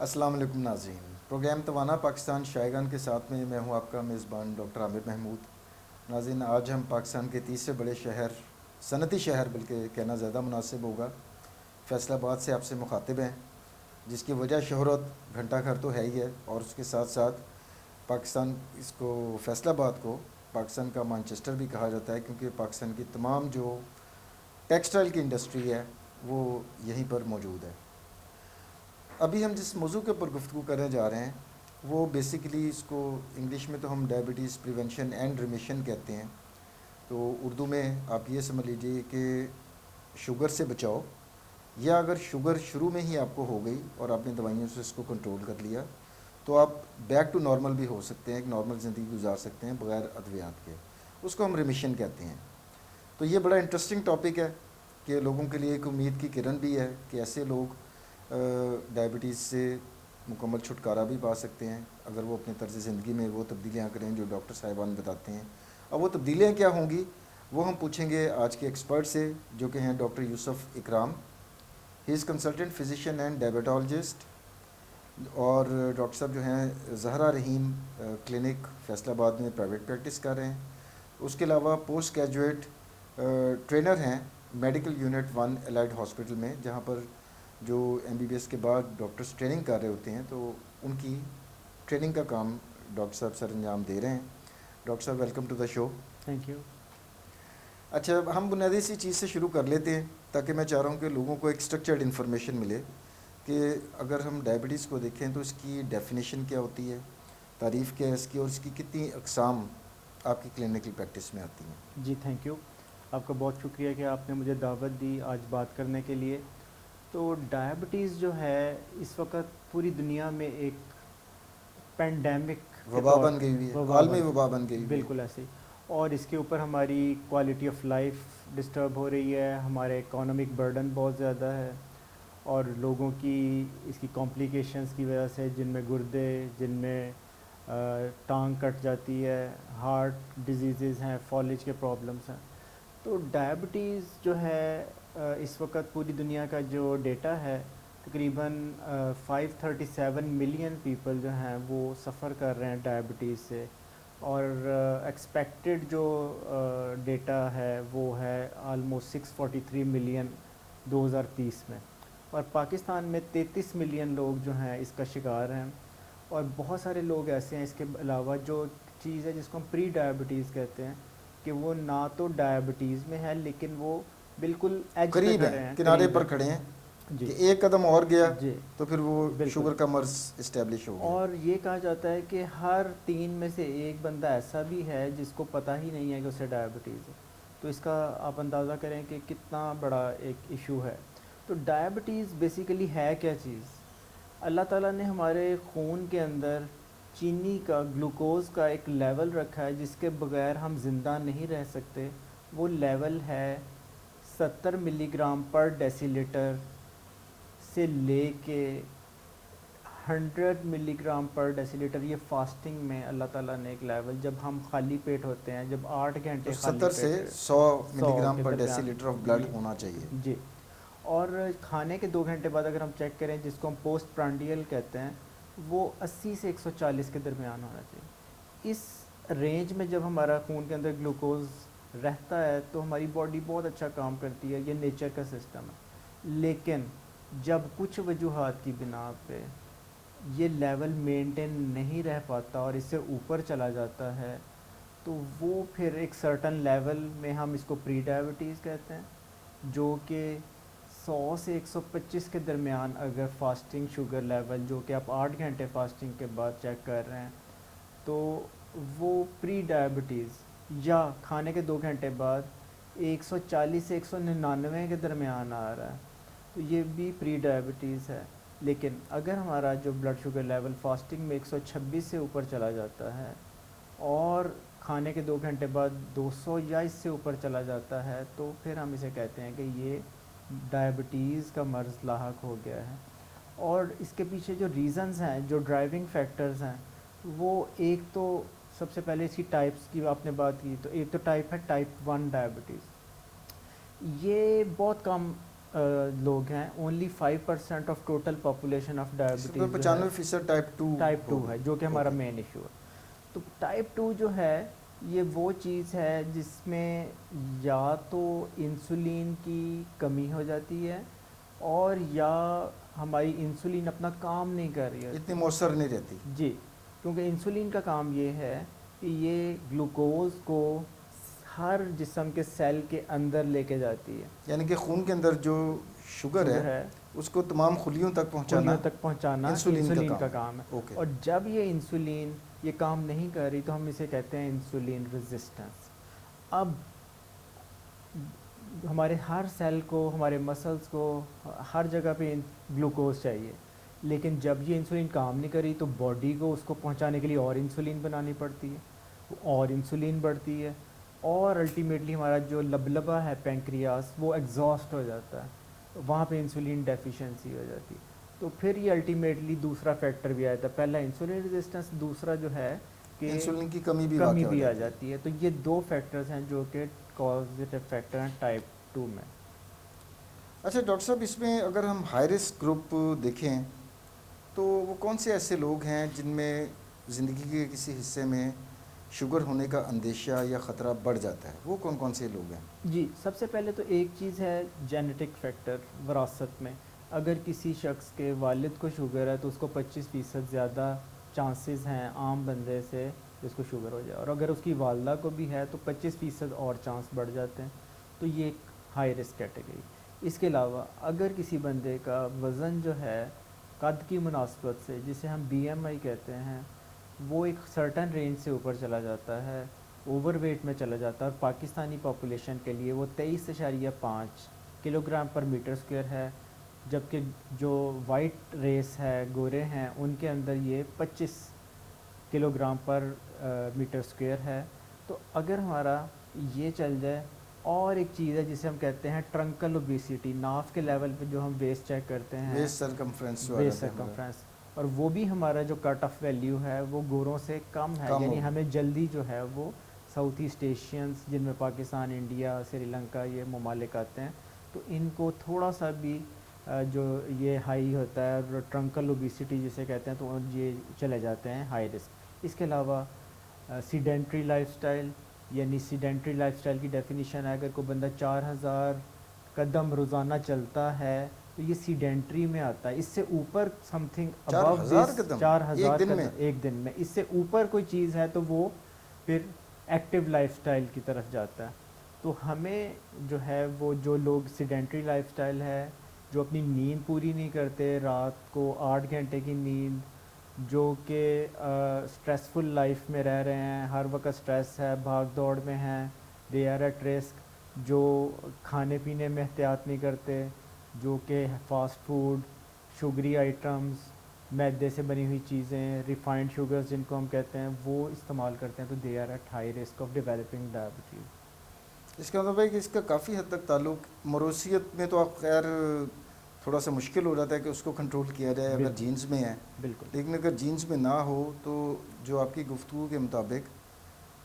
अस्सलाम वालेकुम नाज़रीन। प्रोग्राम तवाना पाकिस्तान शायगान के साथ में मैं हूं आपका मेज़बान डॉक्टर आमिर महमूद। नाज़रीन, आज हम पाकिस्तान के तीसरे बड़े शहर, सनती शहर बल्कि कहना ज़्यादा मुनासिब होगा, फ़ैसलाबाद से आपसे मुखातिब हैं, जिसकी वजह शोहरत घंटा घर तो है ही है, और उसके साथ साथ पाकिस्तान इसको फ़ैसलाबाद को पाकिस्तान का मैनचेस्टर भी कहा जाता है, क्योंकि पाकिस्तान की तमाम जो टेक्सटाइल की इंडस्ट्री है वो यहीं पर मौजूद है। अभी हम जिस मौजू के ऊपर गुफ्तगू करने जा रहे हैं वो बेसिकली, इसको इंग्लिश में तो हम डायबिटीज़ प्रिवेंशन एंड रिमिशन कहते हैं, तो उर्दू में आप ये समझ लीजिए कि शुगर से बचाओ, या अगर शुगर शुरू में ही आपको हो गई और आपने दवाइयों से इसको कंट्रोल कर लिया तो आप बैक टू नॉर्मल भी हो सकते हैं, एक नॉर्मल ज़िंदगी गुजार सकते हैं बग़ैर अद्वियात के। उसको हम रिमिशन कहते हैं। तो ये बड़ा इंटरेस्टिंग टॉपिक है कि लोगों के लिए एक उम्मीद की किरण भी है कि ऐसे लोग डायबिटीज़ से मुकम्मल छुटकारा भी पा सकते हैं अगर वो अपने तर्ज़ ज़िंदगी में वो तब्दीलियाँ करें जो डॉक्टर साहिबान बताते हैं। अब वो तब्दीलियाँ क्या होंगी वो हम पूछेंगे आज के एक्सपर्ट से, जो कि हैं doctor Yusuf Ikram. He is consultant physician and diabetologist, और डॉक्टर साहब जो हैं ज़हरा रहीम क्लिनिक फैसलाबाद में प्राइवेट प्रैक्टिस कर रहे हैं। उसके अलावा पोस्ट ग्रेजुएट ट्रेनर हैं मेडिकल यूनिट 1 एलाइड हॉस्पिटल में, जहाँ पर जो एमबीबीएस के बाद डॉक्टर्स ट्रेनिंग कर रहे होते हैं, तो उनकी ट्रेनिंग का काम डॉक्टर साहब सर अंजाम दे रहे हैं। डॉक्टर साहब, welcome to the show. Thank you. अच्छा, हम बुनियादी सी चीज़ से शुरू कर लेते हैं, ताकि मैं चाह रहा हूँ कि लोगों को एक स्ट्रक्चर्ड इन्फॉर्मेशन मिले कि अगर हम डायबिटीज़ को देखें तो इसकी डेफिनेशन क्या होती है, तारीफ़ क्या है इसकी, और इसकी कितनी अक़साम आपकी क्लिनिकल प्रैक्टिस में आती हैं। जी थैंक यू। आपका बहुत शुक्रिया कि आपने मुझे दावत दी आज बात करने के लिए। तो डायबिटीज़ जो है इस वक्त पूरी दुनिया में एक पेंडेमिक के वबा तौर बन पे गई हुई है, वबा आलमी बन वबा बन गई हुई है। बिल्कुल ऐसे ही। और इसके ऊपर हमारी क्वालिटी ऑफ लाइफ डिस्टर्ब हो रही है, हमारे इकोनॉमिक बर्डन बहुत ज़्यादा है, और लोगों की इसकी कॉम्प्लिकेशंस की वजह से, जिनमें गुर्दे, जिनमें टांग कट जाती है, हार्ट डिजीज़ हैं, फॉलेज के प्रॉब्लम्स हैं। तो डायबिटीज़ जो है इस वक्त पूरी दुनिया का जो डेटा है, तकरीबन 537 मिलियन पीपल जो हैं वो सफ़र कर रहे हैं डायबिटीज़ से। और एक्सपेक्टेड जो डेटा है वो है आलमोस्ट 643 मिलियन 2030 में। और पाकिस्तान में 33 मिलियन लोग जो हैं इसका शिकार हैं। और बहुत सारे लोग ऐसे हैं इसके अलावा, जो चीज़ है जिसको हम प्री डायबिटीज़ कहते हैं, कि वो ना तो डायबिटीज़ में है लेकिन वो बिल्कुल एज पे करीब खड़े हैं, हैं, किनारे करीब पर हैं। खड़े हैं जी कि एक कदम और गया जी तो फिर वो बिल्कुल। शुगर का मर्ज इस्टेब्लिश हो गया। और ये कहा जाता है कि हर 3 में से एक बंदा ऐसा भी है जिसको पता ही नहीं है कि उसे डायबिटीज़ है। तो इसका आप अंदाज़ा करें कि कितना बड़ा एक इशू है। तो डायबिटीज़ बेसिकली है क्या चीज़? अल्लाह ताला ने हमारे खून के अंदर चीनी का, ग्लूकोज़ का एक लेवल रखा है जिसके बगैर हम ज़िंदा नहीं रह सकते। वो लेवल है 70 मिलीग्राम पर डेसीलीटर से लेके 100 मिलीग्राम पर डेसीलीटर। ये फास्टिंग में अल्लाह ताला ने एक लेवल, जब हम खाली पेट होते हैं, जब 8 तो घंटे खाली 70 से पेट 100 100 मिलीग्राम के पर दरमियान। डेसीलीटर ऑफ ब्लड ये होना चाहिए। जी। और खाने के 2 घंटे बाद अगर हम चेक करें, जिसको हम पोस्ट प्रांडियल कहते हैं, वो 80 से 140 के दरमियान होना चाहिए। इस रेंज में जब हमारा खून के अंदर ग्लूकोज रहता है तो हमारी बॉडी बहुत अच्छा काम करती है, ये नेचर का सिस्टम है। लेकिन जब कुछ वजूहात की बिना पे ये लेवल मेंटेन नहीं रह पाता और इससे ऊपर चला जाता है, तो वो फिर एक सर्टन लेवल में हम इसको प्री डायबिटीज़ कहते हैं, जो कि 100 से 125 के दरमियान अगर फास्टिंग शुगर लेवल, जो कि आप 8 घंटे फास्टिंग के बाद चेक कर रहे हैं, तो वो प्री डायबिटीज़। या खाने के 2 घंटे बाद 140 से 199 के दरमियान आ रहा है, तो ये भी प्री डायबिटीज़ है। लेकिन अगर हमारा जो ब्लड शुगर लेवल फास्टिंग में 126 से ऊपर चला जाता है और खाने के 2 घंटे बाद 200 या इससे ऊपर चला जाता है, तो फिर हम इसे कहते हैं कि ये डायबिटीज़ का मर्ज़ लाहक हो गया है। और इसके पीछे जो रीज़न्स हैं, जो ड्राइविंग फैक्टर्स हैं, वो एक तो सबसे पहले इसकी टाइप्स की आपने बात की, तो एक तो टाइप है टाइप 1 डायबिटीज़। ये बहुत कम लोग हैं, only 5% of total population of इसमें डायबिटीज़ 95% टाइप टू है, जो कि हमारा ओके। मेन इशू है। तो टाइप टू जो है, ये वो चीज़ है जिसमें या तो इंसुलिन की कमी हो जाती है, और या हमारी इंसुलिन अपना काम नहीं कर रही इतनी होती। मौसर नहीं रहती। जी, क्योंकि इंसुलिन का काम ये है कि ये ग्लूकोज को हर जिस्म के सेल के अंदर लेके जाती है। यानी कि खून के अंदर जो शुगर शुगर है है, उसको तमाम खुलियों तक खुलियों पहुंचाना तक पहुंचाना इंसुलिन इंसुलिन का का काम काम है। है। ओके। और जब ये इंसुलिन ये काम नहीं कर रही, तो हम इसे कहते हैं इंसुलिन रेजिस्टेंस। अब हमारे हर सेल को, हमारे मसल्स को, हर जगह पे ग्लूकोज चाहिए, लेकिन जब ये इंसुलिन काम नहीं करी, तो बॉडी को उसको पहुंचाने के लिए और इंसुलिन बनानी पड़ती है, और इंसुलिन बढ़ती है, और अल्टीमेटली हमारा जो लबलबा है पेंक्रियास, वो एग्जॉस्ट हो जाता है, वहाँ पे इंसुलिन डेफिशिएंसी हो जाती है। तो फिर ये अल्टीमेटली दूसरा फैक्टर भी आता है, पहला इंसुलिन रेजिस्टेंस, दूसरा जो है कि इंसुलिन की कमी भी कमी वाक़या हो भी आ जाती है। जाती है। तो ये दो फैक्टर्स हैं जो कि कॉजेटिव फैक्टर हैं टाइप 2 में। अच्छा डॉक्टर साहब, इसमें अगर हम हाई रिस्क ग्रुप देखें तो वो कौन से ऐसे लोग हैं जिनमें ज़िंदगी के किसी हिस्से में शुगर होने का अंदेशा या ख़तरा बढ़ जाता है, वो कौन कौन से लोग हैं? जी, सबसे पहले तो एक चीज़ है जेनेटिक फैक्टर, विरासत में। अगर किसी शख्स के वालिद को शुगर है, तो उसको 25% ज़्यादा चांसेस हैं आम बंदे से कि उसको शुगर हो जाए, और अगर उसकी वालदा को भी है तो 25% और चांस बढ़ जाते हैं। तो ये एक हाई रिस्क कैटेगरी। इसके अलावा अगर किसी बंदे का वज़न जो है कद की मुनासबत से, जिसे हम BMI कहते हैं, वो एक सर्टन रेंज से ऊपर चला जाता है, ओवरवेट में चला जाता है, और पाकिस्तानी पॉपुलेशन के लिए वो 23.5 किलोग्राम पर मीटर स्क्वायर है, जबकि जो वाइट रेस है, गोरे हैं, उनके अंदर ये 25 किलोग्राम पर मीटर स्क्वायर है। तो अगर हमारा ये चल जाए, और एक चीज़ है जिसे हम कहते हैं ट्रंकल ओबेसिटी, नाफ के लेवल पे जो हम वेस्ट चेक करते हैं, वेस्ट सरकमफ्रेंस जो आ वेस्ट जाता है हमारा, सरकमफ्रेंस, और वो भी हमारा जो कट ऑफ वैल्यू है वो गोरों से कम है, कम यानी होगा। हमें जल्दी जो है वो साउथ ईस्ट एशियंस, जिनमें पाकिस्तान, इंडिया, श्रीलंका, ये ममालिक आते हैं, तो इनको थोड़ा सा भी जो ये हाई होता है ट्रंकल ओबेसिटी जिसे कहते हैं, तो ये चले जाते हैं हाई रिस्क। इसके अलावा सीडेंट्री लाइफस्टाइल, यानी सीडेंट्री लाइफस्टाइल की डेफिनेशन है, अगर कोई बंदा 4000 कदम रोज़ाना चलता है, तो ये सीडेंट्री में आता है। इससे ऊपर समथिंग चार अबव हजार दिस कदम 4000 एक दिन में? कदम एक दिन में, इससे ऊपर कोई चीज़ है तो वो फिर एक्टिव लाइफस्टाइल की तरफ जाता है। तो हमें जो है वो, जो लोग सीडेंट्री लाइफस्टाइल है, जो अपनी नींद पूरी नहीं करते, रात को 8 घंटे की नींद, जो कि स्ट्रेसफुल लाइफ में रह रहे हैं, हर वक्त स्ट्रेस है, भाग दौड़ में हैं, दे आर एट रिस्क, जो खाने पीने में एहतियात नहीं करते, जो कि फास्ट फूड, शुगरी आइटम्स, मैदे से बनी हुई चीज़ें, रिफाइंड शुगर्स जिनको हम कहते हैं, वो इस्तेमाल करते हैं, तो they are at high risk of developing diabetes. इसका मतलब है कि इसका काफ़ी हद तक ताल्लुक मरोसियत में, तो आप खैर थोड़ा सा मुश्किल हो जाता है कि उसको कंट्रोल किया जाए अगर बिल्कुल। जीन्स में है, बिल्कुल। लेकिन अगर जीन्स में ना हो तो जो आपकी गुफ्तगू के मुताबिक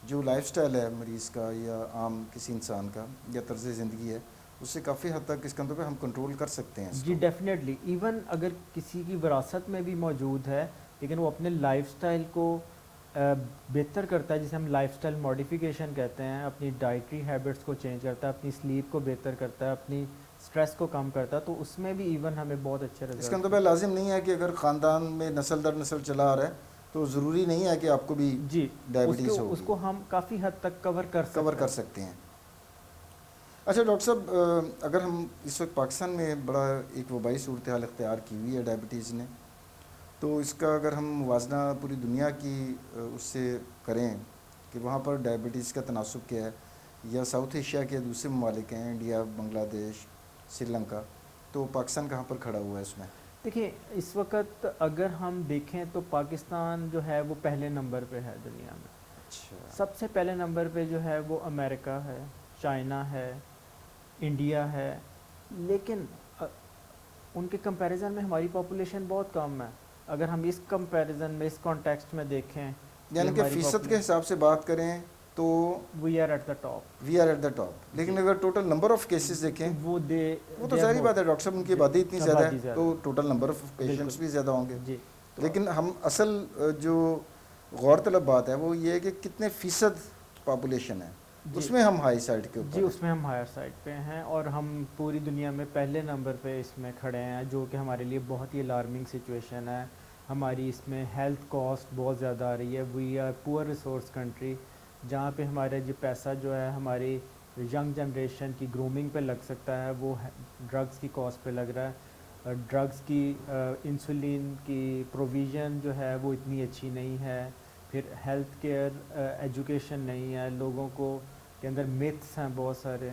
जो लाइफस्टाइल है मरीज़ का या आम किसी इंसान का या तर्ज ज़िंदगी है, उससे काफ़ी हद तक इसका मतलब है हम कंट्रोल कर सकते हैं जी इसको। डेफिनेटली, इवन अगर किसी की विरासत में भी मौजूद है, लेकिन वो अपने लाइफस्टाइल को बेहतर करता है, जिसे हम लाइफस्टाइल मॉडिफिकेशन कहते हैं, अपनी डाइटरी हैबिट्स को चेंज करता है, अपनी स्लीप को बेहतर करता है, अपनी स्ट्रेस को कम करता है, तो उसमें भी इवन हमें बहुत अच्छे इसका रिजल्ट। मतलब है लाजिम नहीं है कि अगर ख़ानदान में नस्ल दर नस्ल चला आ रहा है तो ज़रूरी नहीं है कि आपको भी जी, डायबिटीज़ उसको होगी, उसको हम काफ़ी हद तक कवर कर सकते हैं। अच्छा डॉक्टर साहब, अगर हम इस वक्त पाकिस्तान में बड़ा एक वबाई सूरत हाल इख्तियार की हुई है डायबिटीज़ ने, तो इसका अगर हम मुवाजना पूरी दुनिया की उससे करें कि वहाँ पर डायबिटीज़ का तनासुब क्या है, या साउथ एशिया के दूसरे ममालिक हैं, इंडिया, बांग्लादेश, श्रीलंका, तो पाकिस्तान कहाँ पर खड़ा हुआ है इसमें? देखिए, इस वक्त अगर हम देखें तो पाकिस्तान जो है वो पहले नंबर पे है दुनिया में। अच्छा। सबसे पहले नंबर पे जो है वो अमेरिका है, चाइना है, इंडिया है, लेकिन उनके कंपैरिजन में हमारी पॉपुलेशन बहुत कम है। अगर हम इस कंपैरिजन में, इस कॉन्टेक्स्ट में देखें यानी कि फ़ीसद के हिसाब से बात करें तो we are at the top. We are at the top. लेकिन अगर टोटल नंबर ऑफ केसेस देखें वो तो जाहिर बात है डॉक्टर साहब, उनकी आबादी इतनी ज़्यादा आबादी है ज़्यादा तो टोटल नंबर ऑफ पेशेंट्स बिल्कुल भी ज़्यादा होंगे। जी। तो लेकिन हम असल जो गौरतलब बात है वो ये है कि कितने फ़ीसद पॉपुलेशन है, जी उसमें हम हाई साइड के जी ऊपर हैं। उसमें हम हायर साइड पे हैं और हम पूरी दुनिया में पहले नंबर पे इसमें खड़े हैं, जो कि हमारे लिए बहुत ही अलार्मिंग सिचुएशन है। हमारी इसमें हेल्थ कॉस्ट बहुत ज़्यादा आ रही है। We are poor resource country, जहाँ पे हमारा जो पैसा जो है हमारी यंग जनरेशन की ग्रूमिंग पे लग सकता है, वो ड्रग्स की कॉस्ट पे लग रहा है। ड्रग्स की इंसुलिन की प्रोविज़न जो है वो इतनी अच्छी नहीं है। फिर हेल्थ केयर एजुकेशन नहीं है, लोगों को के अंदर मिथ्स हैं बहुत सारे।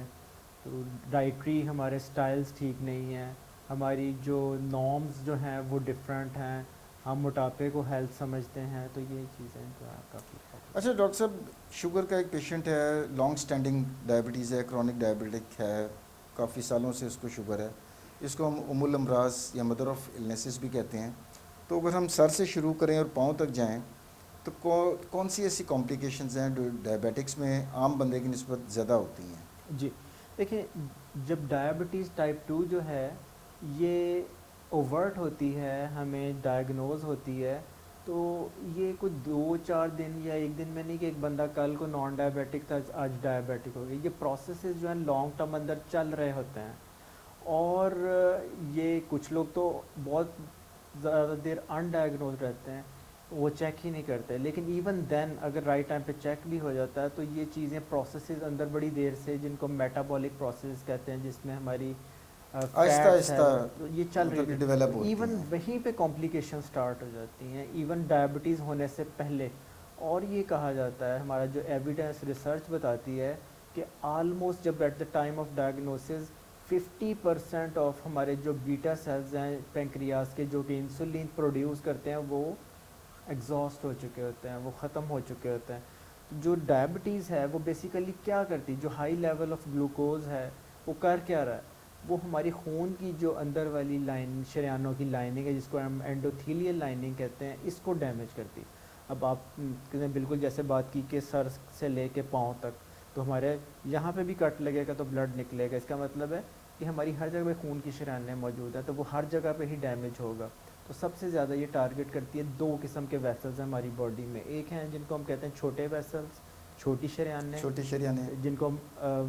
तो डाइटरी हमारे स्टाइल्स ठीक नहीं हैं, हमारी जो नॉर्म्स जो हैं वो डिफरेंट हैं, हम मोटापे को हेल्थ समझते हैं। तो ये चीज़ें जो है काफ़ी। अच्छा डॉक्टर साहब, शुगर का एक पेशेंट है, लॉन्ग स्टैंडिंग डायबिटीज़ है, क्रॉनिक डायबिटिक है, काफ़ी सालों से उसको शुगर है। इसको हम उमुल अमराज या मदर ऑफ इलनेसेस भी कहते हैं। तो अगर हम सर से शुरू करें और पाँव तक जाएं तो कौन सी ऐसी कॉम्प्लिकेशंस हैं जो डायबिटिक्स में आम बंदे की निस्बत ज़्यादा होती हैं? जी देखिए, जब डायबिटीज़ टाइप 2 जो है ये ओवर्ट होती है, हमें डायग्नोज होती है, तो ये कुछ 2-4 दिन या एक दिन में नहीं कि एक बंदा कल को नॉन डायबिटिक था आज डायबिटिक हो गया। ये प्रोसेसेस जो है लॉन्ग टर्म अंदर चल रहे होते हैं। और ये कुछ लोग तो बहुत ज़्यादा देर अनडायग्नोज रहते हैं, वो चेक ही नहीं करते। लेकिन इवन देन अगर राइट टाइम पे चेक भी हो जाता है तो ये चीज़ें प्रोसेसेस अंदर बड़ी देर से, जिनको मेटाबॉलिक प्रोसेस कहते हैं, जिसमें हमारी आहिस्ता फैट्स है, आहिस्ता तो ये चल रही मतलब कि होती डेवलप है। होती इवन हैं। वहीं पे कॉम्प्लिकेशन स्टार्ट हो जाती हैं, इवन डायबिटीज़ होने से पहले। और ये कहा जाता है, हमारा जो एविडेंस रिसर्च बताती है कि आलमोस्ट जब at the time of diagnosis 50% of हमारे जो बीटा सेल्स हैं पेंक्रियाज के, जो कि इंसुलिन प्रोड्यूस करते हैं, वो एग्जॉस्ट हो चुके होते हैं, वो ख़त्म हो चुके होते हैं। तो जो डायबिटीज़ है वो बेसिकली क्या करती है, जो हाई लेवल ऑफ ग्लूकोज है वो कर क्या रहा है, वो हमारी खून की जो अंदर वाली लाइन, शरीयानों की लाइनिंग है, जिसको हम एंडोथीलियल लाइनिंग कहते हैं, इसको डैमेज करती। अब आप बिल्कुल जैसे बात की कि सर से लेके पाँव तक, तो हमारे यहाँ पे भी कट लगेगा तो ब्लड निकलेगा। इसका मतलब है कि हमारी हर जगह पे खून की शरीयानें मौजूद है, तो वो हर जगह पे ही डैमेज होगा। तो सबसे ज़्यादा ये टारगेट करती है दो किस्म के वेसल्स हैं हमारी बॉडी में। एक हैं जिनको हम कहते हैं छोटे वेसल्स, छोटी शरीयानें, छोटे शरीयानें, जिनको हम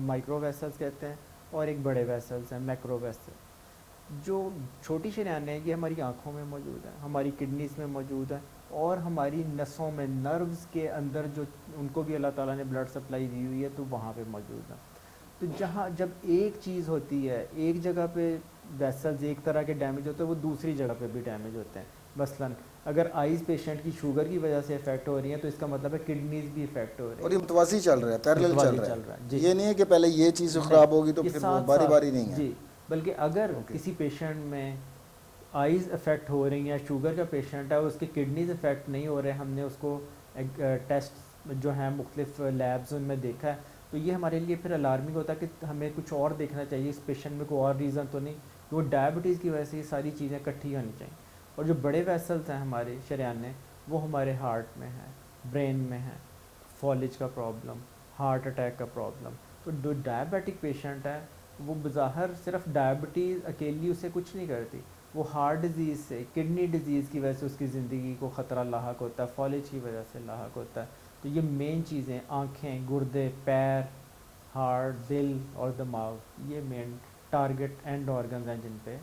माइक्रो वेसल्स कहते हैं, और एक बड़े वेसल्स हैं मैक्रो वेसल। जो छोटी शरीयानें हैं ये हमारी आँखों में मौजूद है, हमारी किडनीज़ में मौजूद है, और हमारी नसों में, नर्व्स के अंदर जो उनको भी अल्लाह ताला ने ब्लड सप्लाई दी हुई है, तो वहाँ पे मौजूद है। तो जहाँ जब एक चीज़ होती है, एक जगह पे वेसल्स एक तरह के डैमेज होते हैं, वो दूसरी जगह पे भी डैमेज होते हैं। मसलन अगर आइज़ पेशेंट की शुगर की वजह से इफेक्ट हो रही है, तो इसका मतलब है किडनीज भी इफेक्ट हो रही है। और ये मुतवाज़ी चल रहा है, पैरेलल चल रहा है। जी, ये नहीं है कि पहले ये चीज़ ख़राब होगी तो ये फिर वो साथ बारी साथ बारी नहीं है। जी, बल्कि अगर ओके। किसी पेशेंट में आइज़ इफेक्ट हो रही हैं, शुगर का पेशेंट है और उसके किडनीज इफेक्ट नहीं हो रहे, हमने उसको टेस्ट जो है मुख्तलिफ लैब्स उनमें देखा है, तो ये हमारे लिए फिर अलार्मिंग होता है कि हमें कुछ और देखना चाहिए, इस पेशेंट में कोई और रीज़न तो नहीं, वो डायबिटीज़ की वजह से ये सारी चीज़ें इकट्ठी होनी चाहिए। और जो बड़े वेसल्स हैं हमारे शरीयाने, वो हमारे हार्ट में है, ब्रेन में है, फॉलिज का प्रॉब्लम, हार्ट अटैक का प्रॉब्लम। तो जो डायबिटिक पेशेंट है वो बज़ाहिर सिर्फ डायबिटीज़ अकेली उसे कुछ नहीं करती, वो हार्ट डिज़ीज़ से, किडनी डिज़ीज़ की वजह से उसकी ज़िंदगी को ख़तरा लाहक होता है, फॉलिज की वजह से लाहक होता है। तो ये मेन चीज़ें, आँखें, गुर्दे, पैर, हार्ट, दिल और दिमाग, ये मेन टारगेट एंड ऑर्गन्स हैं जिन पे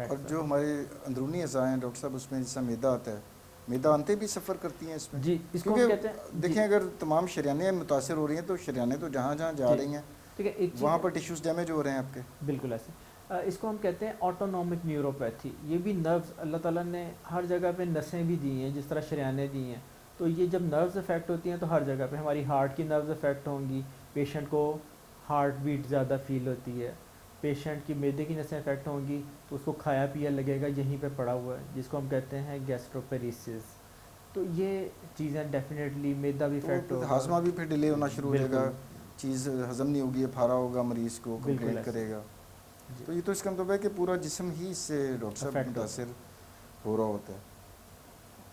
और जो हमारे अंदरूनी अज़ा हैं डॉक्टर साहब, उसमें जैसा मैदा आता है, मैदा आंतें भी सफ़र करती हैं इसमें? जी, इसको हम क्योंकि कहते हैं देखें अगर तमाम शरीयानें मुतासर हो रही हैं तो शरीयानें तो जहाँ जहाँ जा रही हैं ठीक है, एक वहाँ चीज़ पर टिश्यूज़ डैमेज हो रहे हैं आपके। बिल्कुल ऐसे इसको हम कहते हैं ऑटोनॉमिक न्यूरोपैथी। ये भी नर्व्स, अल्लाह ताला ने हर जगह पे नसें भी दी हैं, जिस तरह शरीयानें दी हैं, तो ये जब नर्व्स इफेक्ट होती हैं तो हर जगह पे हमारी हार्ट की नर्व्स इफेक्ट होंगी, पेशेंट को हार्ट बीट ज़्यादा फील होती है, पेशेंट की मैदे की नसें इफेक्ट होंगी तो उसको खाया पिया लगेगा यहीं पे पड़ा हुआ है, जिसको हम कहते हैं गैस्ट्रोपेरिसिस। तो ये चीज़ें डेफिनेटली, मैदा भी इफेक्ट तो होगा, हाजमा भी फिर डिले होना शुरू हो जाएगा, बिल्कुल चीज़ हजम नहीं होगी, फारा होगा, मरीज़ को बिल्कुल कंप्लेंट ऐसे करेगा। जी तो ये तो इसका मतलब है कि पूरा जिस्म ही इससे डॉक्टर साहब इफेक्ट होगा मुतासर हो रहा होता है।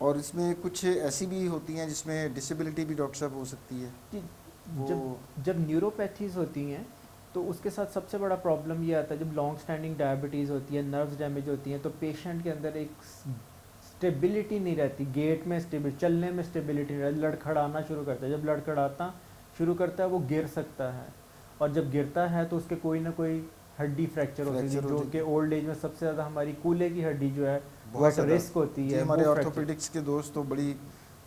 और इसमें कुछ ऐसी भी होती हैं जिसमें डिसेबिलिटी भी डॉक्टर साहब हो सकती है। जी। वो जब न्यूरोपैथीज होती हैं तो उसके साथ सबसे बड़ा प्रॉब्लम ये आता है, जब लॉन्ग स्टैंडिंग डायबिटीज़ होती है, नर्व्स डैमेज होती हैं, तो पेशेंट के अंदर एक स्टेबिलिटी नहीं रहती, गेट में स्टेबिलिटी, चलने में स्टेबिलिटी नहीं रहती, लड़खड़ाना शुरू करता है। जब लड़खड़ाता शुरू करता है वो गिर सकता है, और जब गिरता है तो उसके कोई ना कोई हड्डी फ्रैक्चर हो सकती फ्रैक्चर है, हो जो जाती कि है ओल्ड एज में सबसे ज़्यादा हमारी कूल्हे की हड्डी जो है वो बहुत एट ज़्यादा। रिस्क होती जी, है, हमारे वो फ्रैक्चर। ऑर्थोपेडिक्स के दोस्त तो बड़ी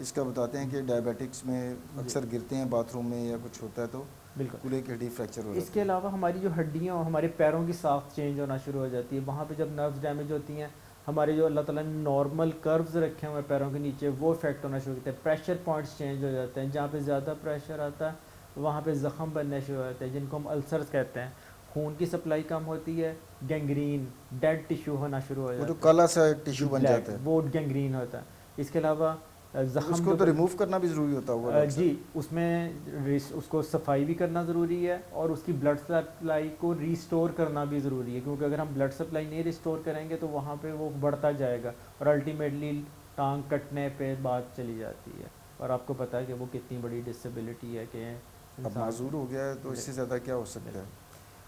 इसका बताते हैं कि डायबिटिक्स में जी अक्सर गिरते हैं बाथरूम में या कुछ होता है तो बिल्कुल। कूल्हे की हड्डी फ्रैक्चर हो जाती इसके है। अलावा हमारी जो हड्डियाँ और हमारे पैरों की साख्त चेंज होना शुरू हो जाती है, वहाँ पे जब नर्व्स डैमेज होती हैं, हमारे जो अल्लाह ताला ने नॉर्मल कर्व्स रखे हुए हैं पैरों के नीचे, वो इफेक्ट होना शुरू होते हैं। प्रेशर पॉइंट्स चेंज हो जाते हैं, जहाँ पे ज़्यादा प्रेशर आता है वहाँ पे ज़ख़म बनने शुरू हो जाते हैं, जिनको हम अल्सर्स कहते हैं। खून की सप्लाई कम होती है, गैंग्रीन, डेड टिश्यू होना शुरू हो वो जो जाता है, काला सा जो टिश्यू बन ब्लैक जाता है, वो गैंग्रीन होता है। इसके अलावा तो ज़ख़म उसको जो तो रिमूव करना भी ज़रूरी होता होगा डॉक्टर जी, साहब। उसमें उसको सफाई भी करना ज़रूरी है, और उसकी ब्लड सप्लाई को रीस्टोर करना भी ज़रूरी है, क्योंकि अगर हम ब्लड सप्लाई नहीं रिस्टोर करेंगे तो वहाँ पे वो बढ़ता जाएगा और अल्टीमेटली टांग कटने पे बात चली जाती है। और आपको पता है कि वो कितनी बड़ी डिसेबिलिटी है कि अब इंसान माजूर हो गया है तो इससे ज़्यादा क्या हो सकता है। बिल्कुल।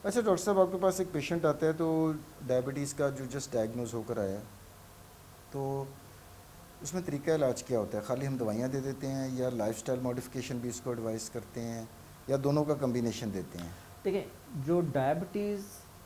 अच्छा डॉक्टर साहब, आपके पास एक पेशेंट आता है तो डायबिटीज़ का जो जस्ट डायग्नोज होकर आया है, तो उसमें तरीका इलाज क्या होता है? खाली हम दवाइयाँ दे देते हैं या लाइफस्टाइल मॉडिफिकेशन भी इसको एडवाइस करते हैं या दोनों का कम्बिनेशन देते हैं? देखिए, जो डायबिटीज़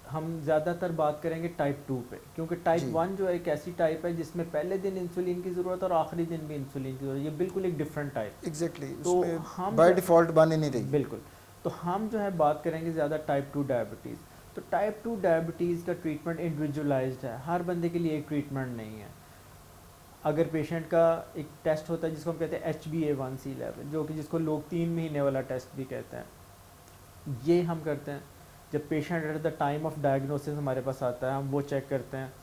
हम ज़्यादातर बात करेंगे टाइप 2 पे, क्योंकि टाइप जी 1 जो एक ऐसी टाइप है जिसमें पहले दिन इंसुलिन की ज़रूरत है और आखिरी दिन भी इंसुलिन की ज़रूरत है, ये बिल्कुल एक डिफरेंट टाइप। एग्जैक्टली तो उसमें हम बाय जो डिफ़ॉल्ट बन ही नहीं रही। बिल्कुल, तो हम जो है बात करेंगे ज़्यादा टाइप 2 डायबिटीज़। तो टाइप 2 डायबिटीज़ का ट्रीटमेंट इंडिविजुअलाइज्ड है, हर बंदे के लिए एक ट्रीटमेंट नहीं है। अगर पेशेंट का एक टेस्ट होता है जिसको हम कहते हैं HbA1c लेवल, जो कि जिसको लोग 3 महीने वाला टेस्ट भी कहते हैं, ये हम करते हैं जब patient at the time of diagnosis हमारे पास आता है, हम वो चेक करते हैं।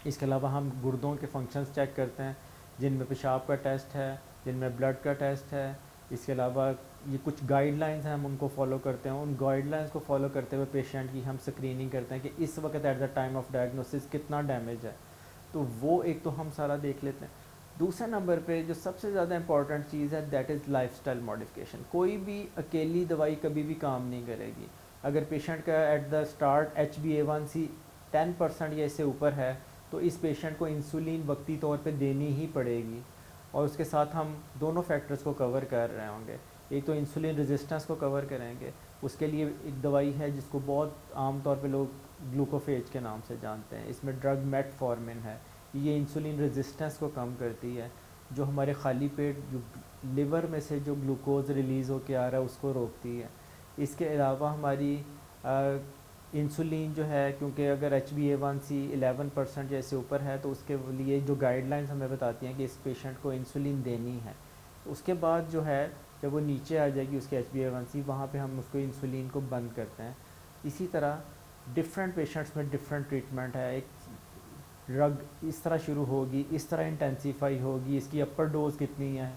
इसके अलावा हम गुर्दों के फंक्शंस चेक करते हैं, जिनमें पेशाब का टेस्ट है, जिनमें ब्लड का टेस्ट है। इसके अलावा ये कुछ गाइडलाइंस हैं, हम उनको फॉलो करते हैं। उन गाइडलाइंस को फॉलो करते हुए पेशेंट की हम स्क्रीनिंग करते हैं कि इस वक्त at the time of diagnosis कितना डैमेज है, तो वो एक तो हम सारा देख लेते हैं। दूसरे नंबर पे जो सबसे ज़्यादा इंपॉर्टेंट चीज़ है दैट इज़ लाइफस्टाइल मॉडिफिकेशन। कोई भी अकेली दवाई कभी भी काम नहीं करेगी। अगर पेशेंट का एट द स्टार्ट HbA1c 10% या इससे ऊपर है, तो इस पेशेंट को इंसुलिन वक्ती तौर पे देनी ही पड़ेगी, और उसके साथ हम दोनों फैक्टर्स को कवर कर रहे होंगे। एक तो इंसुलिन रेजिस्टेंस को कवर करेंगे, उसके लिए एक दवाई है जिसको बहुत आम तौर पे लोग ग्लूकोफेज के नाम से जानते हैं, इसमें ड्रग मेटफॉर्मिन है। ये इंसुलिन रेजिस्टेंस को कम करती है, जो हमारे खाली पेट जो लिवर में से जो ग्लूकोज रिलीज़ होकर आ रहा है उसको रोकती है। इसके अलावा हमारी इंसुलिन जो है, क्योंकि अगर HbA1c 11% जैसे ऊपर है तो उसके लिए जो गाइडलाइंस हमें बताती हैं कि इस पेशेंट को इंसुलिन देनी है। उसके बाद जो है जब वो नीचे आ जाएगी उसके HbA1c, वहाँ पे हम उसको इंसुलिन को बंद करते हैं। इसी तरह डिफरेंट पेशेंट्स में डिफरेंट ट्रीटमेंट है। एक ड्रग इस तरह शुरू होगी, इस तरह इंटेंसीफाई होगी, इसकी अपर डोज कितनी है,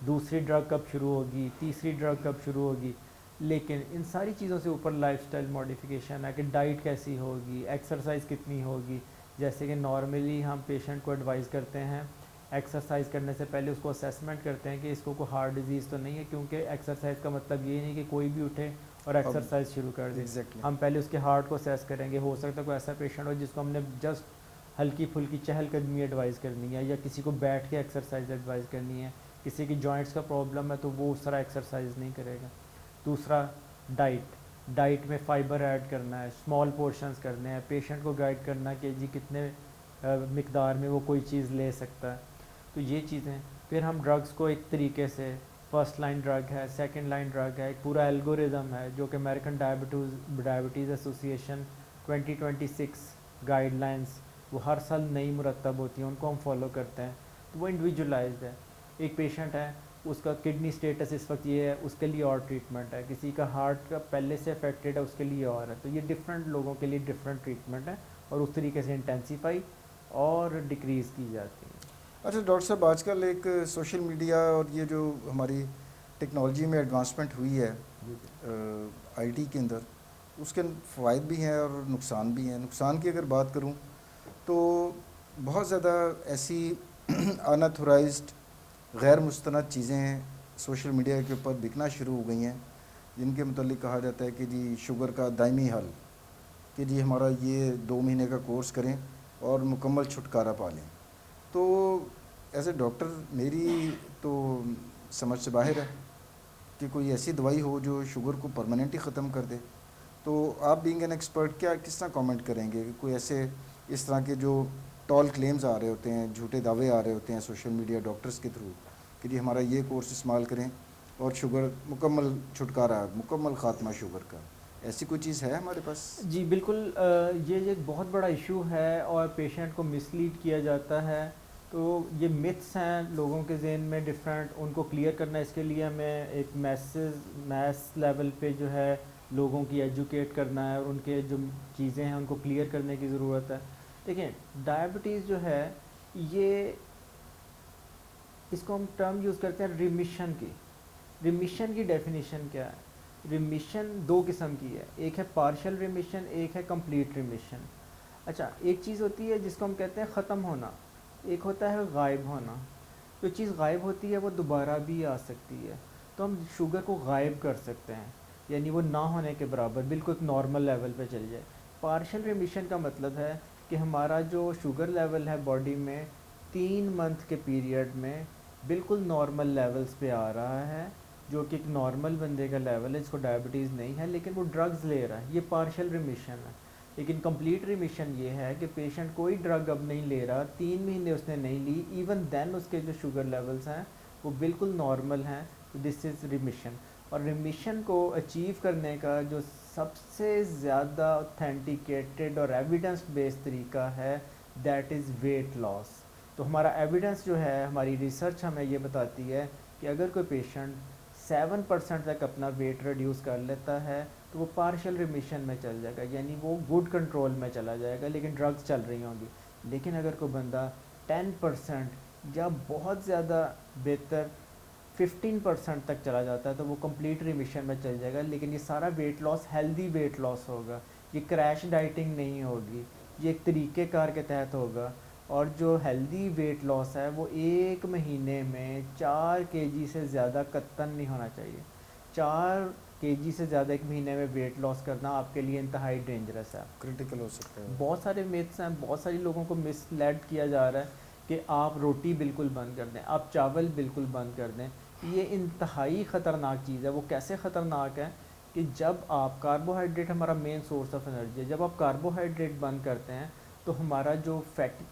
दूसरी ड्रग कब शुरू होगी, तीसरी ड्रग कब शुरू होगी। लेकिन इन सारी चीज़ों से ऊपर लाइफस्टाइल मॉडिफिकेशन है कि डाइट कैसी होगी, एक्सरसाइज कितनी होगी। जैसे कि नॉर्मली हम पेशेंट को एडवाइस करते हैं, एक्सरसाइज करने से पहले उसको असेसमेंट करते हैं कि इसको कोई हार्ट डिजीज़ तो नहीं है, क्योंकि एक्सरसाइज का मतलब ये नहीं कि कोई भी उठे और अब एक्सरसाइज शुरू कर दे। एग्जैक्टली हम पहले उसके हार्ट को असेस करेंगे। हो सकता है कोई ऐसा पेशेंट हो जिसको हमने जस्ट हल्की फुल्की चहलकदमी एडवाइस करनी है, या किसी को बैठ के एक्सरसाइज एडवाइस करनी है, किसी की जॉइंट्स का प्रॉब्लम है तो वो उस तरह एक्सरसाइज नहीं करेगा। दूसरा डाइट में फ़ाइबर ऐड करना है, स्मॉल पोर्शंस करने हैं, पेशेंट को गाइड करना कि जी कितने मिकदार में वो कोई चीज़ ले सकता है। तो ये चीज़ें, फिर हम ड्रग्स को एक तरीके से, फर्स्ट लाइन ड्रग है, सेकंड लाइन ड्रग है, एक पूरा एल्गोरिदम है जो कि अमेरिकन डायबिटीज़ एसोसिएशन 2026 गाइडलाइंस, वो हर साल नई मुरतब होती हैं, उनको हम फॉलो करते हैं। तो वो इंडिविजुअलाइज्ड है। एक पेशेंट है, उसका किडनी स्टेटस इस वक्त ये है, उसके लिए और ट्रीटमेंट है। किसी का हार्ट का पहले से अफेक्टेड है, उसके लिए और है। तो ये डिफरेंट लोगों के लिए डिफरेंट ट्रीटमेंट है, और उस तरीके से इंटेंसीफाई और डिक्रीज़ की जाती है। अच्छा डॉक्टर साहब, आजकल एक सोशल मीडिया और ये जो हमारी टेक्नोलॉजी में एडवांसमेंट हुई है आईटी के अंदर, उसके फ़वाइद भी हैं और नुकसान भी हैं। नुकसान की अगर बात करूं तो बहुत ज़्यादा ऐसी अनऑथोराइज्ड गैर मुस्तनद चीज़ें सोशल मीडिया के ऊपर बिकना शुरू हो गई हैं जिनके मुतालिक कहा जाता है कि जी शुगर का दायमी हल, कि जी हमारा ये 2 महीने का कोर्स करें और मुकम्मल छुटकारा पा लें। तो एज ए डॉक्टर मेरी तो समझ से बाहर है कि कोई ऐसी दवाई हो जो शुगर को परमानेंट ही ख़त्म कर दे। तो आप बीइंग एन एक्सपर्ट क्या किस तरह कमेंट करेंगे कि कोई ऐसे इस तरह के जो टॉल क्लेम्स आ रहे होते हैं, झूठे दावे आ रहे होते हैं सोशल मीडिया डॉक्टर्स के थ्रू कि जी हमारा ये कोर्स इस्तेमाल करें और शुगर मुकम्मल छुटकारा, मुकम्मल ख़ात्मा शुगर का, ऐसी कोई चीज़ है हमारे पास? जी बिल्कुल, ये एक बहुत बड़ा इशू है और पेशेंट को मिसलीड किया जाता है। तो ये मिथ्स हैं लोगों के जहन में डिफरेंट, उनको क्लियर करना, इसके लिए हमें एक मैस लेवल पे जो है लोगों की एजुकेट करना है और उनके जो चीज़ें हैं उनको क्लियर करने की ज़रूरत है। देखिए डायबिटीज़ जो है ये, इसको हम टर्म यूज़ करते हैं रिमिशन की। रिमिशन की डेफिनेशन क्या है? रिमिशन दो किस्म की है, एक है पार्शियल रिमिशन, एक है कंप्लीट रिमिशन। अच्छा, एक चीज़ होती है जिसको हम कहते हैं ख़त्म होना, एक होता है गायब होना। जो चीज़ गायब होती है वो दोबारा भी आ सकती है, तो हम शुगर को गायब कर सकते हैं, यानी वो ना होने के बराबर बिल्कुल एक नॉर्मल लेवल पे चल जाए। पार्शियल रिमिशन का मतलब है कि हमारा जो शुगर लेवल है बॉडी में 3 मंथ के पीरियड में बिल्कुल नॉर्मल लेवल्स पे आ रहा है, जो कि एक नॉर्मल बंदे का लेवल है जिसको डायबिटीज़ नहीं है लेकिन वो ड्रग्स ले रहा है, ये पार्शियल रिमिशन है। लेकिन कंप्लीट रिमिशन ये है कि पेशेंट कोई ड्रग अब नहीं ले रहा, 3 महीने उसने नहीं ली, इवन देन उसके जो शुगर लेवल्स हैं वो बिल्कुल नॉर्मल हैं, तो दिस इज़ रिमिशन। और रिमिशन को अचीव करने का जो सबसे ज़्यादा ऑथेंटिकेटेड और एविडेंस बेस्ड तरीका है दैट इज़ वेट लॉस। तो हमारा एविडेंस जो है, हमारी रिसर्च हमें ये बताती है कि अगर कोई पेशेंट 7% तक अपना वेट रिड्यूस कर लेता है तो वो पार्शियल रिमिशन में चल जाएगा, यानी वो गुड कंट्रोल में चला जाएगा लेकिन ड्रग्स चल रही होंगी। लेकिन अगर कोई बंदा 10% या बहुत ज़्यादा बेहतर 15% तक चला जाता है तो वो कंप्लीट रिमिशन में चल जाएगा, लेकिन ये सारा weight loss healthy weight loss होगा, ये क्रैश डाइटिंग नहीं होगी, ये एक तरीक़ेकार के तहत होगा। और जो हेल्दी वेट लॉस है वो 1 महीने में 4 kg से ज़्यादा कतन नहीं होना चाहिए। 4 kg से ज़्यादा 1 महीने में वेट लॉस करना आपके लिए इंतहाई डेंजरस है, क्रिटिकल हो सकता है। बहुत सारे मिथ्स हैं, बहुत सारी लोगों को मिसलेड किया जा रहा है कि आप रोटी बिल्कुल बंद कर दें, आप चावल बिल्कुल बंद कर दें। ये इंतहाई ख़तरनाक चीज़ है। वो कैसे ख़तरनाक है कि जब आप कार्बोहाइड्रेट, हमारा मेन सोर्स ऑफ एनर्जी है, जब आप कार्बोहाइड्रेट बंद करते हैं तो हमारा जो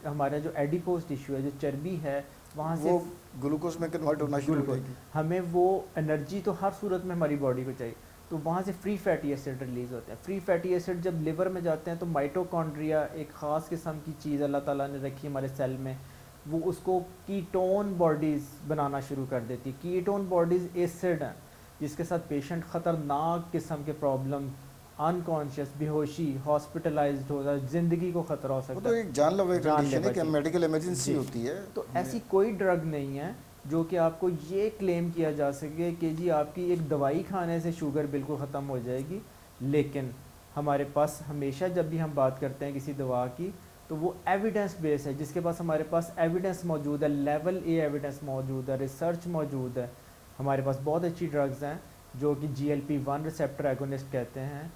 हमारा जो एडिपोज टिश्यू है, जो चर्बी है, वहाँ से वो ग्लूकोज में कन्वर्ट होना शुरू हो ग्लूकोज, जाएगी। हमें वो एनर्जी तो हर सूरत में हमारी बॉडी को चाहिए, तो वहाँ से फ्री फैटी एसिड रिलीज़ होते हैं। फ्री फैटी एसिड जब लिवर में जाते हैं तो माइटोकॉन्ड्रिया, एक ख़ास किस्म की चीज़ अल्लाह ताला ने रखी हमारे सेल में, वो उसको कीटोन बॉडीज़ बनाना शुरू कर देती है। कीटोन बॉडीज़ एसिड हैं जिसके साथ पेशेंट ख़तरनाक किस्म के प्रॉब्लम, अनकॉन्शियस, बेहोशी, हॉस्पिटलाइज्ड हो जाए, ज़िंदगी को ख़तरा हो वो सकता तो है, एक जानलेवा कंडीशन है कि चीज़। मेडिकल इमरजेंसी जी। होती है। तो ऐसी कोई ड्रग नहीं है जो कि आपको ये क्लेम किया जा सके कि जी आपकी एक दवाई खाने से शुगर बिल्कुल ख़त्म हो जाएगी। लेकिन हमारे पास हमेशा जब भी हम बात करते हैं किसी दवा की तो वो एविडेंस बेस है, जिसके पास हमारे पास एविडेंस मौजूद है, लेवल ए एविडेंस मौजूद है, रिसर्च मौजूद है। हमारे पास बहुत अच्छी ड्रग्स हैं जो कि GLP-1 रिसेप्टर एगोनिस्ट कहते हैं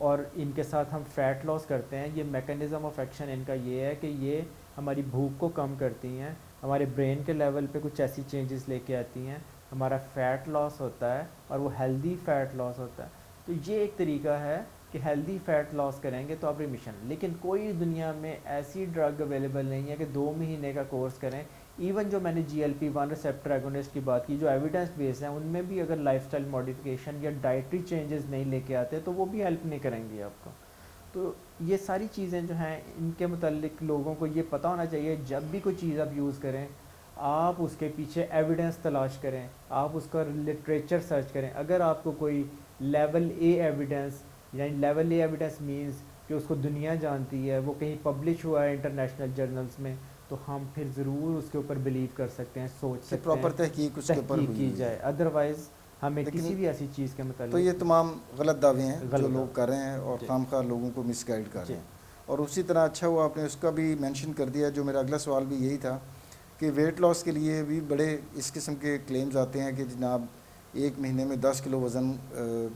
और इनके साथ हम फैट लॉस करते हैं। ये मैकेनिज़्म ऑफ एक्शन इनका ये है कि ये हमारी भूख को कम करती हैं, हमारे ब्रेन के लेवल पे कुछ ऐसी चेंजेस लेके आती हैं, हमारा फ़ैट लॉस होता है और वो हेल्दी फ़ैट लॉस होता है। तो ये एक तरीका है कि हेल्दी फ़ैट लॉस करेंगे तो आप रिमिशन। लेकिन कोई दुनिया में ऐसी ड्रग अवेलेबल नहीं है कि 2 महीने का कोर्स करें। इवन जो मैंने GLP-1 रिसेप्टर एगोनिस्ट की बात की, जो एविडेंस बेस्ड हैं, उनमें भी अगर लाइफस्टाइल मॉडिफिकेशन या डाइटरी चेंजेस नहीं लेके आते तो वो भी हेल्प नहीं करेंगे आपको। तो ये सारी चीज़ें जो हैं इनके मुतालिक लोगों को ये पता होना चाहिए, जब भी कोई चीज़ आप यूज़ करें आप उसके पीछे एविडेंस तलाश करें, आप उसका लिटरेचर सर्च करें। अगर आपको कोई लेवल ए एविडेंस, यानी लेवल ए एविडेंस मींस कि उसको दुनिया जानती है, वो कहीं पब्लिश हुआ है इंटरनेशनल जर्नल्स में, तो हम फिर ज़रूर उसके ऊपर बिलीव कर सकते हैं, सोच सकते हैं, प्रॉपर तहकीक उसके ऊपर तहकीक हुई की है। जाए। अदरवाइज़ हमें लेकिन किसी भी ऐसी चीज़ के मतलब तो ये तमाम गलत दावे हैं जो गलत लोग कर रहे हैं और जी। खामखा लोगों को मिसगाइड कर जी। रहे हैं। और उसी तरह अच्छा हुआ आपने उसका भी मेंशन कर दिया, जो मेरा अगला सवाल भी यही था कि वेट लॉस के लिए भी बड़े इस किस्म के क्लेम्स आते हैं कि जनाब एक महीने में 10 किलो वज़न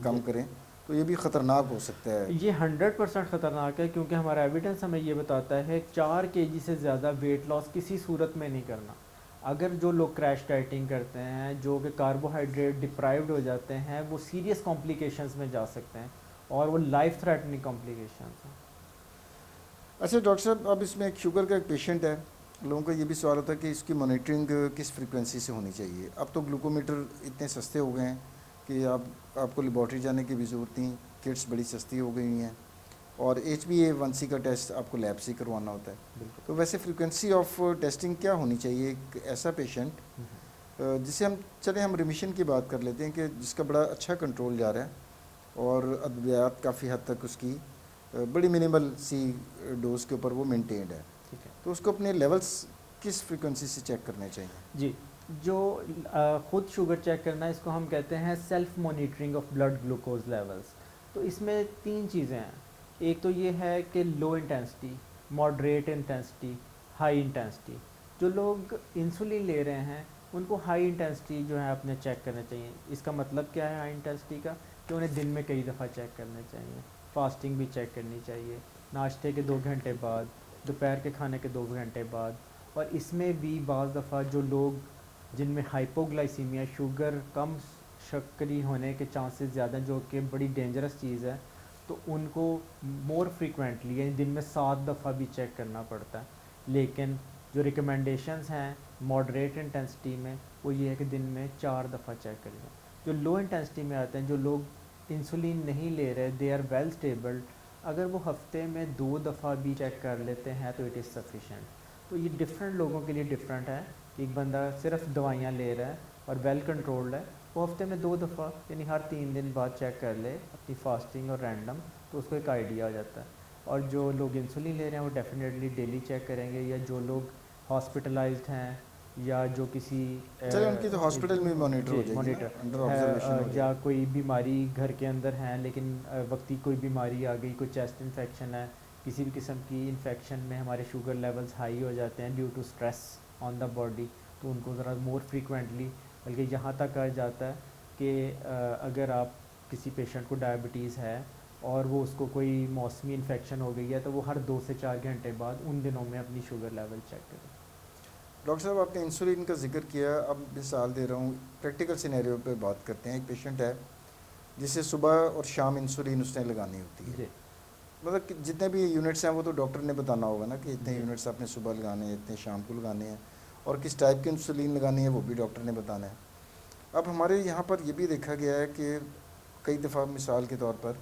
कम जी। करें, तो ये भी ख़तरनाक हो सकता है। ये 100% ख़तरनाक है, क्योंकि हमारा एविडेंस हमें ये बताता है 4 केजी से ज़्यादा वेट लॉस किसी सूरत में नहीं करना। अगर जो लोग क्रैश डाइटिंग करते हैं, जो कि कार्बोहाइड्रेट डिप्राइव्ड हो जाते हैं, वो सीरियस कॉम्प्लिकेशंस में जा सकते हैं, और वो लाइफ थ्रेटनिंग कॉम्प्लिकेशंस हैं। अच्छा डॉक्टर साहब, अब इसमें एक शुगर का एक पेशेंट है, लोगों का ये भी सवाल होता है कि इसकी मॉनिटरिंग किस फ्रीक्वेंसी से होनी चाहिए। अब तो ग्लूकोमीटर इतने सस्ते हो गए हैं कि आपको लेबॉर्ट्री जाने की भी ज़रूरत नहीं, किट्स बड़ी सस्ती हो गई हैं, और HbA1c का टेस्ट आपको लैब से ही करवाना होता है। बिल्कुल। तो वैसे फ्रीक्वेंसी ऑफ टेस्टिंग क्या होनी चाहिए एक ऐसा पेशेंट जिसे हम रिमिशन की बात कर लेते हैं, कि जिसका बड़ा अच्छा कंट्रोल जा रहा है और अद्वियात काफ़ी हद तक उसकी बड़ी मिनिमल सी डोज के ऊपर वो मेंटेन्ड है, ठीक है तो उसको अपने लेवल्स किस फ्रीक्वेंसी से चेक करने चाहिए? जी। जो खुद शुगर चेक करना है, इसको हम कहते हैं self monitoring of blood glucose levels. तो इसमें 3 चीज़ें हैं। एक तो ये है कि low intensity, moderate intensity, high intensity. जो लोग इंसुलिन ले रहे हैं, उनको हाई इंटेंसिटी जो है अपने चेक करने चाहिए। इसका मतलब क्या है हाई इंटेंसिटी का? कि उन्हें दिन में कई दफ़ा चेक करने चाहिए, फास्टिंग भी चेक करनी चाहिए, नाश्ते के 2 घंटे बाद, दोपहर के खाने के 2 घंटे बाद। और इसमें भी बाज़ दफ़ा जो लोग जिनमें हाइपोग्लाइसीमिया, शुगर कम शक्करी होने के चांसेस ज़्यादा हैं, जो कि बड़ी डेंजरस चीज़ है, तो उनको मोर फ्रीक्वेंटली यानी दिन में 7 दफ़ा भी चेक करना पड़ता है। लेकिन जो रिकमेंडेशंस हैं मॉडरेट इंटेंसिटी में, वो ये है कि दिन में 4 दफ़ा चेक करें। जो लो इंटेंसिटी में आते हैं, जो लोग इंसुलिन नहीं ले रहे, दे आर वेल स्टेबल्ड, अगर वो हफ्ते में 2 दफ़ा भी चेक कर लेते हैं तो इट इज़ सफिशेंट। तो ये डिफरेंट लोगों के लिए डिफरेंट है। एक बंदा सिर्फ दवाइयाँ ले रहा है और वेल कंट्रोल्ड है, वो हफ्ते में 2 दफ़ा यानी हर 3 दिन बाद चेक कर ले अपनी फास्टिंग और रैंडम, तो उसको एक आइडिया हो जाता है। और जो लोग इंसुलिन ले रहे हैं वो डेफिनेटली डेली चेक करेंगे, या जो लोग हॉस्पिटलाइज्ड हैं, या जो किसी चलिए उनकी तो हॉस्पिटल में मॉनिटर हो जी जाएगी ना, मॉनिटर अंडर है, ऑब्जर्वेशन हो या जाएगी। कोई बीमारी घर के अंदर है, लेकिन वक्ती कोई बीमारी आ गई, कोई चेस्ट इन्फेक्शन है, किसी भी किस्म की इन्फेक्शन में हमारे शुगर लेवल्स हाई हो जाते हैं due to stress on the body, तो उनको ज़रा मोर फ्रीक्वेंटली, बल्कि यहाँ तक कहा जाता है कि अगर आप किसी पेशेंट को डायबिटीज़ है और वो उसको कोई मौसमी इन्फेक्शन हो गई है, तो वो हर 2 से 4 घंटे बाद उन दिनों में अपनी शुगर लेवल चेक करें। डॉक्टर साहब, आपने इंसुलिन का जिक्र किया, अब मिसाल दे रहा हूँ, प्रैक्टिकल सिनेरियो पे बात करते हैं। एक पेशेंट है जिसे सुबह और शाम इंसुलिन उसने लगानी होती है, जी मतलब कि जितने भी यूनिट्स हैं वो तो डॉक्टर ने बताना होगा ना, कि इतने जी यूनिट्स आपने सुबह लगाने हैं, इतने शाम को लगाने हैं, और किस टाइप की इंसुलिन लगानी है वो भी डॉक्टर ने बताना है। अब हमारे यहाँ पर ये भी देखा गया है कि कई दफ़ा मिसाल के तौर पर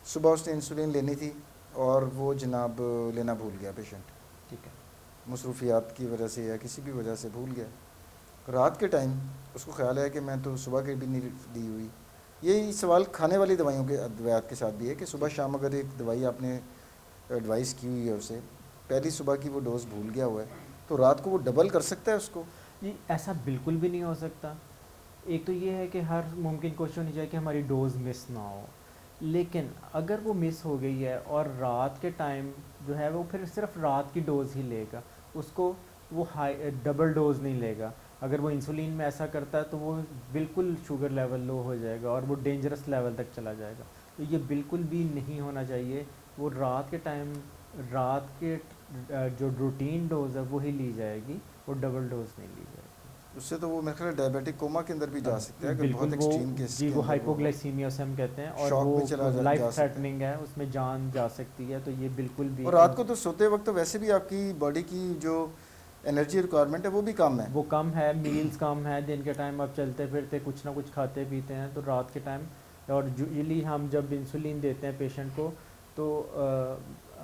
सुबह उसने इंसुलिन लेनी थी और वो जनाब लेना भूल गया पेशेंट, ठीक है। मसरूफियात की वजह से या किसी भी वजह से भूल गया। रात के टाइम उसको ख्याल है कि मैं तो सुबह की भी नहीं दी हुई। यही सवाल खाने वाली दवाइयों के अद्वियात के साथ भी है कि सुबह शाम अगर एक दवाई आपने एडवाइस की हुई है उसे, पहली सुबह की वो डोज भूल गया हुआ है, तो रात को वो डबल कर सकता है उसको? जी ऐसा बिल्कुल भी नहीं हो सकता। एक तो ये है कि हर मुमकिन कोशिश होनी चाहिए कि हमारी डोज़ मिस ना हो, लेकिन अगर वो मिस हो गई है और रात के टाइम जो है वो फिर सिर्फ रात की डोज़ ही लेगा, उसको वो हाई डबल डोज़ नहीं लेगा। अगर वो इंसुलिन में ऐसा करता है तो वो बिल्कुल शुगर लेवल लो हो जाएगा और वो डेंजरस लेवल तक चला जाएगा। तो ये बिल्कुल भी नहीं होना चाहिए। वो रात के टाइम, रात के जो रूटीन डोज़ है वही ली जाएगी, वो डबल डोज़ नहीं ली जाएगी। उससे तो वो मेरे ख्याल डायबिटिक कोमा के अंदर भी जा सकता है, अगर बिल्कुल बहुत वो, एक्सट्रीम केस जी के वो अंदर वो हाइपोग्लाइसीमिया से हम कहते हैं, और शॉक वो में लाइफ जा सकता है। थ्रेटनिंग है, उसमें जान जा सकती है, तो ये बिल्कुल भी और रात को तो सोते वक्त तो वैसे भी आपकी बॉडी की जो एनर्जी रिक्वायरमेंट है वो भी कम है। वो कम है, मील्स कम है, दिन के टाइम आप चलते फिरते कुछ ना कुछ खाते पीते हैं, तो रात के टाइम। और यूजली हम जब इंसुलिन देते हैं पेशेंट को, तो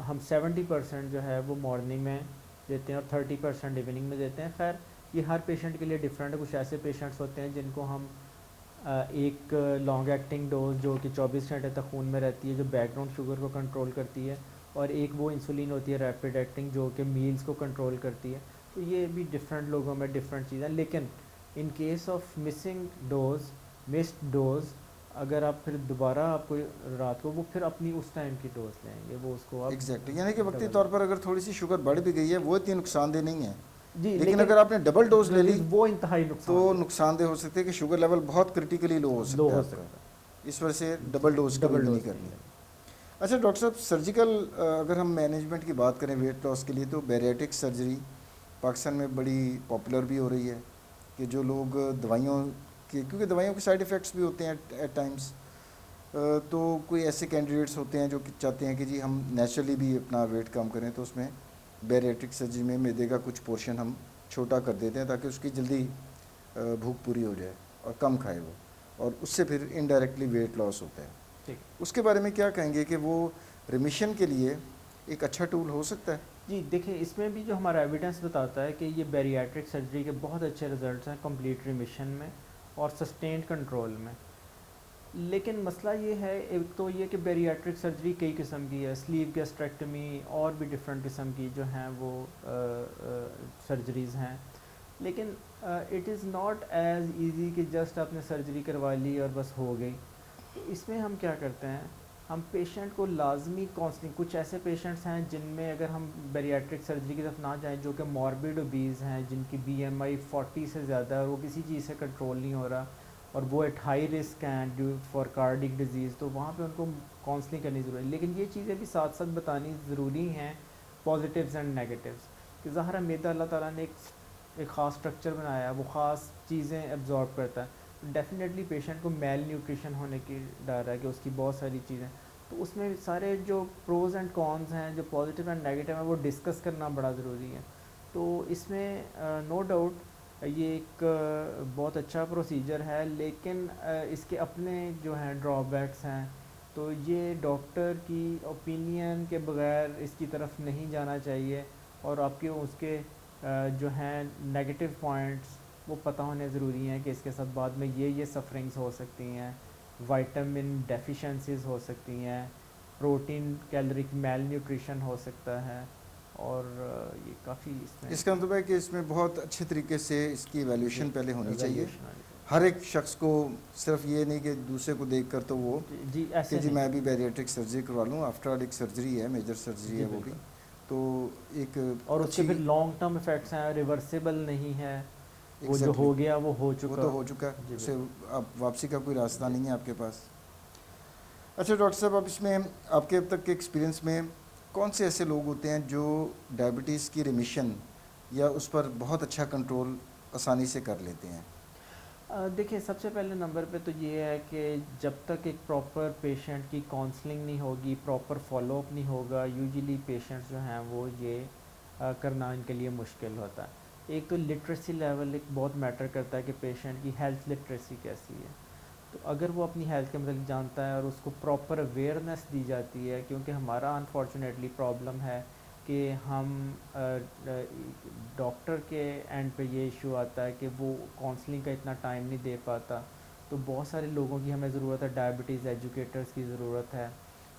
हम 70% जो है वो मॉर्निंग में देते हैं और 30% इवनिंग में देते हैं। खैर ये हर पेशेंट के लिए डिफरेंट है। कुछ ऐसे पेशेंट्स होते हैं जिनको हम एक लॉन्ग एक्टिंग डोज जो कि 24 घंटे तक खून में रहती है, जो बैकग्राउंड शुगर को कंट्रोल करती है, और एक वो इंसुलिन होती है रैपिड एक्टिंग जो कि मील्स को कंट्रोल करती है। तो ये भी डिफरेंट लोगों में डिफरेंट चीज़ें, लेकिन in case of missing dose, missed dose, अगर आप फिर दोबारा आपको रात को, वो फिर अपनी उस टाइम की डोज लेंगे, वो उसको आप एग्जैक्टली, यानी कि वक्ती डबल। तौर पर अगर थोड़ी सी शुगर बढ़ भी गई है वो इतनी नुकसानदेह नहीं है। जी, लेकिन अगर आपने डबल डोज ले ली वो इंतहाई नुकसान तो नुकसानदेह हो सकते हैं कि शुगर लेवल बहुत क्रिटिकली लो हो सकता लो है हो आपका। सकता है। इस वजह से डबल डोज कभी डबल भी नहीं डोज नहीं करनी। लेनी। अच्छा डॉक्टर साहब, सर्जिकल अगर हम मैनेजमेंट की बात करें वेट लॉस के लिए, तो बैरियाट्रिक सर्जरी पाकिस्तान में बड़ी पॉपुलर भी हो रही है कि जो लोग दवाइयों के, क्योंकि दवाइयों के साइड इफ़ेक्ट्स भी होते हैं एट टाइम्स, तो कोई ऐसे कैंडिडेट्स होते हैं जो कि चाहते हैं कि जी हम नेचुरली भी अपना वेट कम करें, तो उसमें बैरियाट्रिक सर्जरी में मैदे का कुछ पोर्शन हम छोटा कर देते हैं ताकि उसकी जल्दी भूख पूरी हो जाए और कम खाए वो, और उससे फिर इनडायरेक्टली वेट लॉस होता है। ठीक। उसके बारे में क्या कहेंगे कि वो रिमिशन के लिए एक अच्छा टूल हो सकता है? जी देखिए, इसमें भी जो हमारा एविडेंस बताता है कि ये बैरियाट्रिक सर्जरी के बहुत अच्छे रिजल्ट्स हैं कंप्लीट रिमिशन में और सस्टेन्ड कंट्रोल में। लेकिन मसला ये है, एक तो ये कि बैरियाट्रिक सर्जरी कई किस्म की है, स्लीव गैस्ट्रेक्टमी और भी डिफरेंट किस्म की जो हैं वो सर्जरीज़ हैं। लेकिन it is not as easy कि जस्ट आपने सर्जरी करवा ली और बस हो गई। तो इसमें हम क्या करते हैं, हम पेशेंट को लाजमी काउंसलिंग, कुछ ऐसे पेशेंट्स हैं जिनमें अगर हम बैरियाट्रिक सर्जरी की तरफ ना जाएं, जो कि मॉर्बिड ओबीज़ हैं, जिनकी बीएमआई 40 से ज़्यादा है और वो किसी चीज़ से कंट्रोल नहीं हो रहा और वो एट हाई रिस्क हैं ड्यू फॉर कार्डिक डिजीज़, तो वहाँ पे उनको काउंसलिंग करनी ज़रूरी है। लेकिन ये चीज़ें भी साथ साथ बतानी ज़रूरी हैं, पॉजिटिव्स एंड नेगेटिव्स, कि ज़ाहिर मैदा अल्लाह ताला ने एक ख़ास स्ट्रक्चर बनाया है, वो ख़ास चीज़ें एब्जॉर्ब करता है। डेफिनेटली पेशेंट को मेल न्यूट्रिशन होने की डर है कि उसकी बहुत सारी चीज़ें, तो उसमें सारे जो प्रोज एंड कॉन्स हैं, जो पॉजिटिव एंड नेगेटिव हैं, वो डिस्कस करना बड़ा ज़रूरी है। तो इसमें नो डाउट ये एक बहुत अच्छा प्रोसीजर है, लेकिन इसके अपने जो हैं ड्रॉबैक्स हैं। तो ये डॉक्टर की ओपिनियन के बगैर इसकी तरफ नहीं जाना चाहिए और आपके उसके जो हैं नेगेटिव पॉइंट्स वो पता होने ज़रूरी हैं कि इसके साथ बाद में ये सफरिंग्स हो सकती हैं, विटामिन डेफिशिएंसीज हो सकती हैं, प्रोटीन कैलोरिक मेल न्यूट्रिशन हो सकता है, और ये काफ़ी इसमें इसका मतलब है कि इसमें बहुत अच्छे तरीके से इसकी जी एवेल्यूशन पहले होनी चाहिए। evaluation हर एक शख्स को सिर्फ ये नहीं कि दूसरे को देखकर तो वो जी कि ऐसे जी नहीं। मैं भी बैरियाट्रिक सर्जरी करवा लूँ, आफ्टर ऑल एक सर्जरी है, मेजर सर्जरी जी है वो भी, बिल्कुल। तो एक और उसके अच्छी, फिर लॉन्ग टर्म इफ़ेक्ट्स हैं, रिवर्सिबल नहीं है, वो जो एग्जैक्टली हो गया वो हो वो चुका। तो हो चुका है, जी उसे बिल्कुल। अब वापसी का कोई रास्ता जी नहीं है आपके पास। अच्छा डॉक्टर साहब, अब इसमें आपके अब तक के एक्सपीरियंस में कौन से ऐसे लोग होते हैं जो डायबिटीज़ की रिमिशन या उस पर बहुत अच्छा कंट्रोल आसानी से कर लेते हैं? देखिए, सबसे पहले नंबर पे तो ये है कि जब तक एक प्रॉपर पेशेंट की काउंसलिंग नहीं होगी, प्रॉपर फॉलोअप नहीं होगा, यूजुअली पेशेंट्स जो हैं वो ये करना इनके लिए मुश्किल होता है। एक तो लिटरेसी लेवल एक बहुत मैटर करता है कि पेशेंट की हेल्थ लिटरेसी कैसी है। तो अगर वो अपनी हेल्थ के मतलब जानता है और उसको प्रॉपर अवेयरनेस दी जाती है, क्योंकि हमारा अनफॉर्चुनेटली प्रॉब्लम है कि हम डॉक्टर के एंड पे ये इशू आता है कि वो काउंसलिंग का इतना टाइम नहीं दे पाता। तो बहुत सारे लोगों की हमें ज़रूरत है, डायबिटीज़ एजुकेटर्स की ज़रूरत है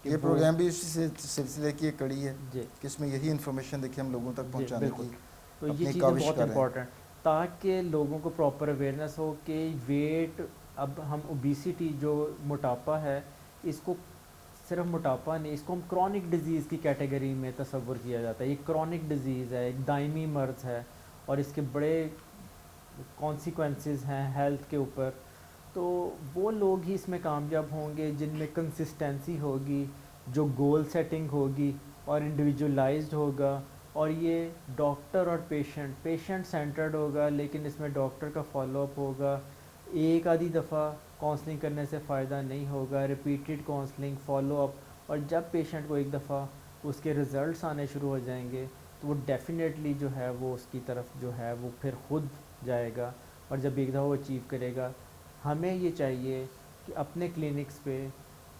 कि ये वो। प्रोग्राम भी इसी सिलसिले की एक कड़ी है जी कि इसमें यही इन्फॉर्मेशन देखिए हम लोगों तक जी पहुंचाने बिल्कुल। की तो ये अपनी चीज़ें काविश बहुत कर रहे हैं। इम्पोर्टेंट, ताकि लोगों को प्रॉपर अवेयरनेस हो कि वेट, अब हम ओबिसिटी जो मोटापा है, इसको सिर्फ मोटापा नहीं, इसको हम क्रॉनिक डिजीज़ की कैटेगरी में तस्वुर किया जाता है। ये क्रॉनिक डिजीज़ है, एक दायमी मर्ज़ है और इसके बड़े कॉन्सिक्वेंसेस हैं हेल्थ के ऊपर। तो वो लोग ही इसमें कामयाब होंगे जिनमें कंसिस्टेंसी होगी, जो गोल सेटिंग होगी और इंडिविजुअलाइज्ड होगा, और ये डॉक्टर और पेशेंट सेंटर्ड होगा, लेकिन इसमें डॉक्टर का फॉलोअप होगा। एक आधी दफ़ा काउंसलिंग करने से फ़ायदा नहीं होगा, रिपीटेड काउंसलिंग फॉलोअप। और जब पेशेंट को एक दफ़ा उसके रिज़ल्ट्स आने शुरू हो जाएंगे, तो वो डेफ़िनेटली जो है वो उसकी तरफ जो है वो फिर खुद जाएगा, और जब एक दफ़ा वो अचीव करेगा। हमें ये चाहिए कि अपने क्लिनिक्स पे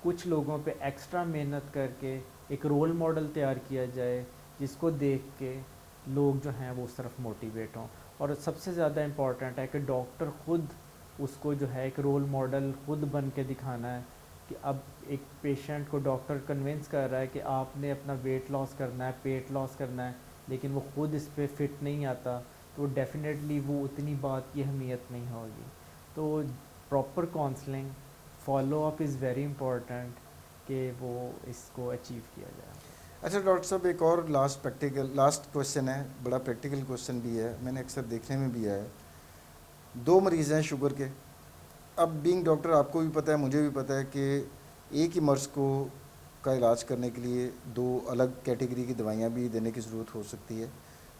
कुछ लोगों पे एक्स्ट्रा मेहनत करके एक रोल मॉडल तैयार किया जाए, जिसको देख के लोग जो हैं वो उस तरफ मोटिवेट हों। और सबसे ज़्यादा इम्पॉर्टेंट है कि डॉक्टर ख़ुद उसको जो है एक रोल मॉडल खुद बन के दिखाना है, कि अब एक पेशेंट को डॉक्टर कन्विंस कर रहा है कि आपने अपना वेट लॉस करना है, पेट लॉस करना है, लेकिन वो ख़ुद इस पर फिट नहीं आता, तो डेफ़िनेटली वो उतनी बात की अहमियत नहीं होगी। तो proper counselling follow up is very important कि वो इसको अचीव किया जाए। अच्छा डॉक्टर साहब, एक और लास्ट क्वेश्चन है, बड़ा प्रैक्टिकल क्वेश्चन भी है, मैंने अक्सर देखने में भी आया है। दो मरीज़ हैं शुगर के। अब बीइंग डॉक्टर आपको भी पता है, मुझे भी पता है कि एक ही मर्ज़ को का इलाज करने के लिए दो अलग कैटेगरी की दवाइयाँ भी देने की ज़रूरत हो सकती है,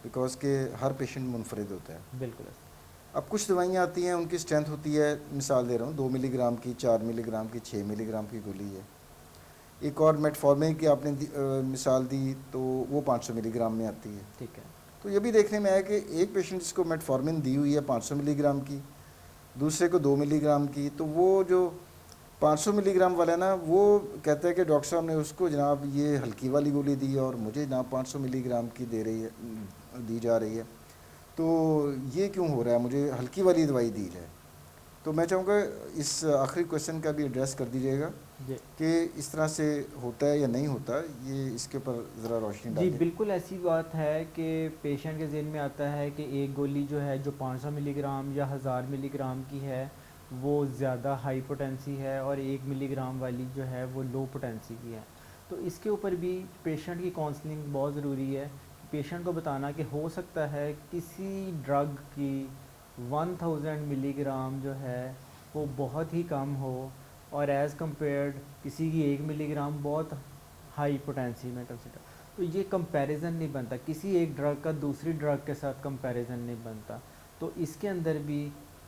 बिकॉज़ के हर पेशेंट मुनफरिद होता है। बिल्कुल। अब कुछ दवाइयाँ आती हैं, उनकी स्ट्रेंथ होती है, मिसाल दे रहा हूँ, 2 मिलीग्राम की, 4 मिलीग्राम की, 6 मिलीग्राम की गोली है। एक और मेटफॉर्मिन की आपने मिसाल दी, तो वो 500 मिलीग्राम में आती है। ठीक है। तो ये भी देखने में आया कि एक पेशेंट जिसको मेटफॉर्मिन दी हुई है 500 मिलीग्राम की, दूसरे को 2 मिलीग्राम की, तो वो जो 500 मिलीग्राम वाला है ना, वो कहता है कि डॉक्टर साहब ने उसको जनाब ये हल्की वाली गोली दी और मुझे जनाब 500 मिलीग्राम की दी जा रही है, तो ये क्यों हो रहा है, मुझे हल्की वाली दवाई दी जाए। तो मैं चाहूँगा इस आखिरी क्वेश्चन का भी एड्रेस कर दीजिएगा जी कि इस तरह से होता है या नहीं होता, ये इसके ऊपर ज़रा रोशनी जी, डालें। बिल्कुल ऐसी बात है कि पेशेंट के ज़हन में आता है कि एक गोली जो है जो 500 मिलीग्राम या 1000 मिलीग्राम की है वो ज़्यादा हाई पोटेंसी है, और 1 मिलीग्राम वाली जो है वो लो पोटेंसी की है। तो इसके ऊपर भी पेशेंट की काउंसलिंग बहुत ज़रूरी है। पेशेंट को बताना कि हो सकता है किसी ड्रग की 1000 मिलीग्राम जो है वो बहुत ही कम हो, और एज़ कम्पेयर्ड किसी की 1 मिलीग्राम बहुत हाई पोटेंसी में कंसिडर। तो ये कंपैरिजन नहीं बनता, किसी एक ड्रग का दूसरी ड्रग के साथ कंपैरिजन नहीं बनता। तो इसके अंदर भी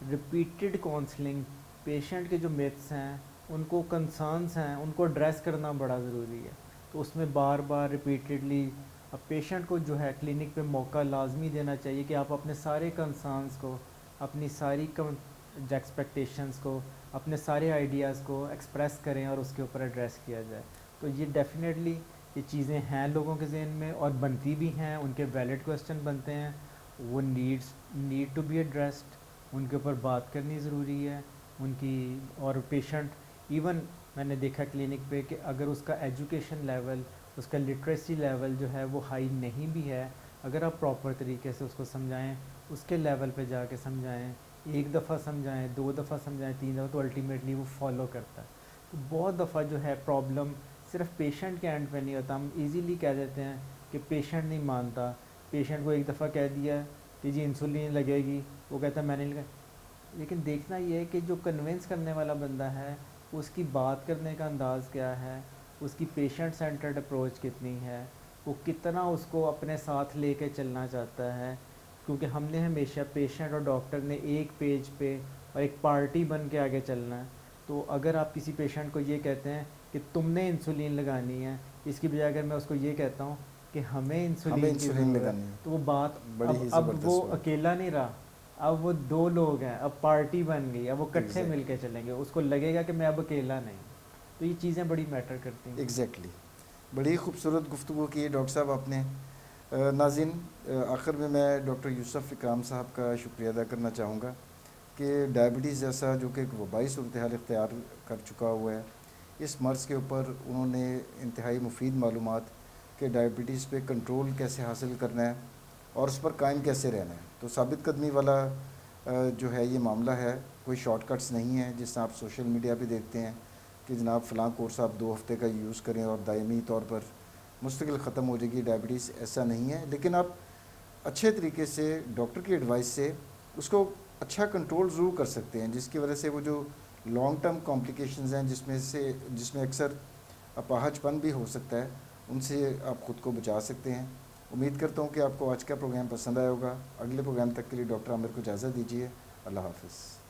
रिपीटेड काउंसलिंग, पेशेंट के जो मिथ्स हैं, उनको कंसर्न्स हैं, उनको एड्रेस करना बड़ा ज़रूरी है। तो उसमें बार बार रिपीटेडली अब पेशेंट को जो है क्लिनिक पे मौका लाजमी देना चाहिए कि आप अपने सारे कंसर्न्स को, अपनी सारी एक्सपेक्टेशंस को, अपने सारे आइडियाज़ को एक्सप्रेस करें और उसके ऊपर एड्रेस किया जाए। तो ये डेफिनेटली ये चीज़ें हैं लोगों के ज़हन में और बनती भी हैं, उनके वैलिड क्वेश्चन बनते हैं, वो नीड टू बी एड्रेस्ड, उनके ऊपर बात करनी ज़रूरी है उनकी। और पेशेंट इवन मैंने देखा क्लिनिक पे कि अगर उसका एजुकेशन लेवल, उसका लिटरेसी लेवल जो है वो हाई नहीं भी है, अगर आप प्रॉपर तरीके से उसको समझाएं, उसके लेवल पे जाके समझाएं, एक दफ़ा समझाएं, 2 दफ़ा समझाएं, 3 दफ़ा, तो अल्टीमेटली वो फॉलो करता है। तो बहुत दफ़ा जो है प्रॉब्लम सिर्फ पेशेंट के एंड पे नहीं होता। हम इजीली कह देते हैं कि पेशेंट नहीं मानता, पेशेंट को एक दफ़ा कह दिया कि जी इंसुलिन लगेगी, वो कहता है मैंने नहीं लगा। लेकिन देखना ये है कि जो कन्विंस करने वाला बंदा है उसकी बात करने का अंदाज़ क्या है, उसकी पेशेंट सेंटर्ड अप्रोच कितनी है, वो कितना उसको अपने साथ लेके चलना चाहता है। क्योंकि हमने हमेशा पेशेंट और डॉक्टर ने एक पेज पे और एक पार्टी बन के आगे चलना है। तो अगर आप किसी पेशेंट को ये कहते हैं कि तुमने इंसुलिन लगानी है, इसकी बजाय अगर मैं उसको ये कहता हूँ कि हमें हमें इंसुलिन की इंसुलिन ज़रूरत है, लगानी है, तो वो बात बड़ी ही अब वो ज़बरदस्त बात। अकेला नहीं रहा, अब वो दो लोग हैं, अब पार्टी बन गई, अब वो इकट्ठे मिल के एग्जैक्टली, चलेंगे, उसको लगेगा कि मैं अब अकेला नहीं। तो ये चीज़ें बड़ी मैटर करती हैं। एग्जैक्टली। बड़ी खूबसूरत गुफ्तगू की डॉक्टर साहब आपने। नाज़रीन, आखिर में मैं डॉक्टर यूसुफ इकराम साहब का शुक्रिया अदा करना चाहूँगा कि डायबिटीज़ जैसा जो कि एक वबाई सूरत हाल इख्तियार कर चुका हुआ है, इस मर्ज़ के ऊपर उन्होंने इंतहाई मुफीद मालूमात कि डायबिटीज़ पे कंट्रोल कैसे हासिल करना है और उस पर कायम कैसे रहना है। तो साबित कदमी वाला जो है ये मामला है, कोई शॉर्टकट्स नहीं है जिस तरह आप सोशल मीडिया पे देखते हैं कि जनाब फ़लाँ कोर्स आप 2 हफ्ते का यूज़ करें और दायमी तौर पर मुस्तकिल ख़त्म हो जाएगी डायबिटीज़। ऐसा नहीं है, लेकिन आप अच्छे तरीके से डॉक्टर की एडवाइस से उसको अच्छा कंट्रोल ज़रूर कर सकते हैं, जिसकी वजह से वो जो लॉन्ग टर्म कॉम्प्लिकेशंस हैं जिसमें अक्सर अपाहजपन भी हो सकता है, उनसे आप ख़ुद को बचा सकते हैं। उम्मीद करता हूँ कि आपको आज का प्रोग्राम पसंद आया होगा। अगले प्रोग्राम तक के लिए डॉक्टर आमिर को इजाज़त दीजिए। अल्लाह हाफ़िज़।